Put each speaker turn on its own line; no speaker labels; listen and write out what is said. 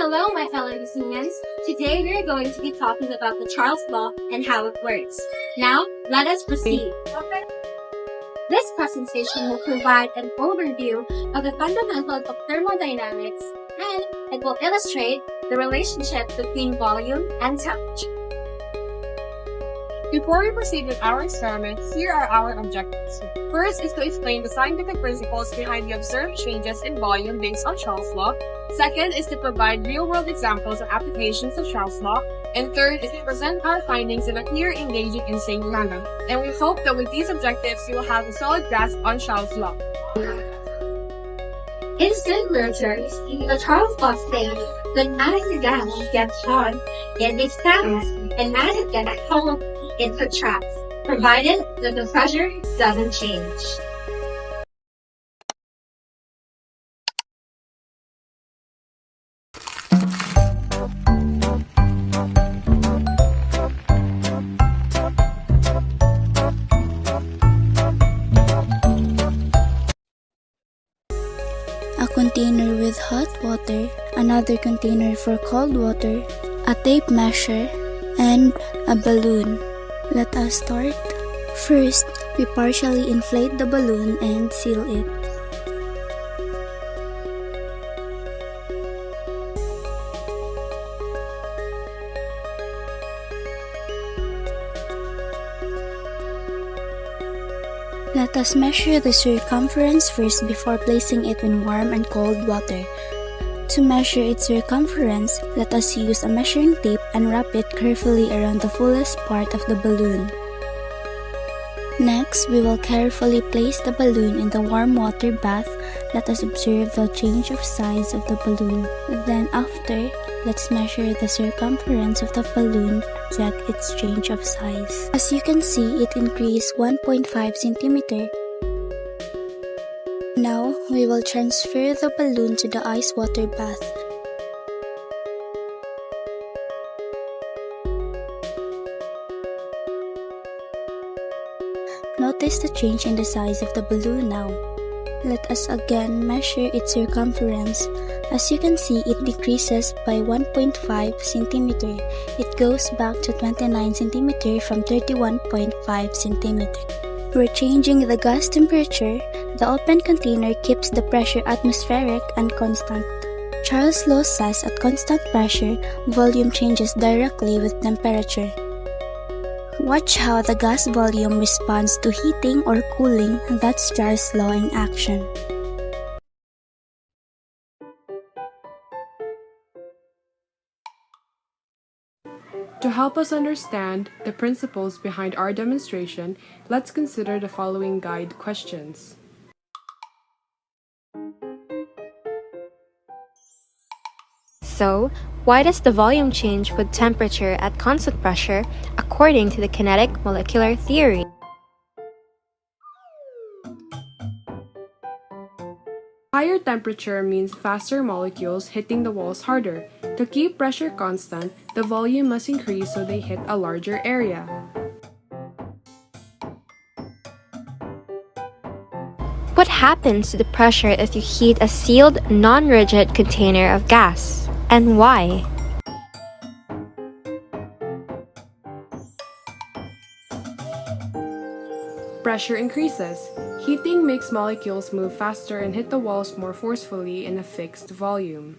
Hello, my fellow Athenians. Today we are going to be talking about the Charles Law and how it works. Now, let us proceed. This presentation will provide an overview of the fundamentals of thermodynamics, and it will illustrate the relationship between volume and temperature.
Before we proceed with our experiments, here are our objectives. First is to explain the scientific principles behind the observed changes in volume based on Charles' law. Second is to provide real-world examples of applications of Charles' law. And third is to present our findings in a clear, engaging, and sane manner. And we hope that with these objectives, you will have a solid grasp on Charles' law.
In sim literature, the Charles Law states that matter gas gets hot, it expands, and matter gets cold, it contracts, provided that the pressure doesn't change.
A container with hot water, another container for cold water, a tape measure, and a balloon. Let us start. First, we partially inflate the balloon and seal it. Let us measure the circumference first before placing it in warm and cold water. To measure its circumference, let us use a measuring tape and wrap it carefully around the fullest part of the balloon. Next, we will carefully place the balloon in the warm water bath. Let us observe the change of size of the balloon. Then after, let's measure the circumference of the balloon to check its change of size. As you can see, it increased 1.5 cm. Now, we will transfer the balloon to the ice water bath. Notice the change in the size of the balloon now. Let us again measure its circumference. As you can see, it decreases by 1.5 cm. It goes back to 29 cm from 31.5 cm. We're changing the gas temperature. The open container keeps the pressure atmospheric and constant. Charles' law says at constant pressure, volume changes directly with temperature. Watch how the gas volume responds to heating or cooling. That's Charles' law in action.
To help us understand the principles behind our demonstration, let's consider the following guide questions.
So, why does the volume change with temperature at constant pressure according to the kinetic molecular theory?
Higher temperature means faster molecules hitting the walls harder. To keep pressure constant, the volume must increase so they hit a larger area.
What happens to the pressure if you heat a sealed, non-rigid container of gas? And why?
Pressure increases. Heating makes molecules move faster and hit the walls more forcefully in a fixed volume.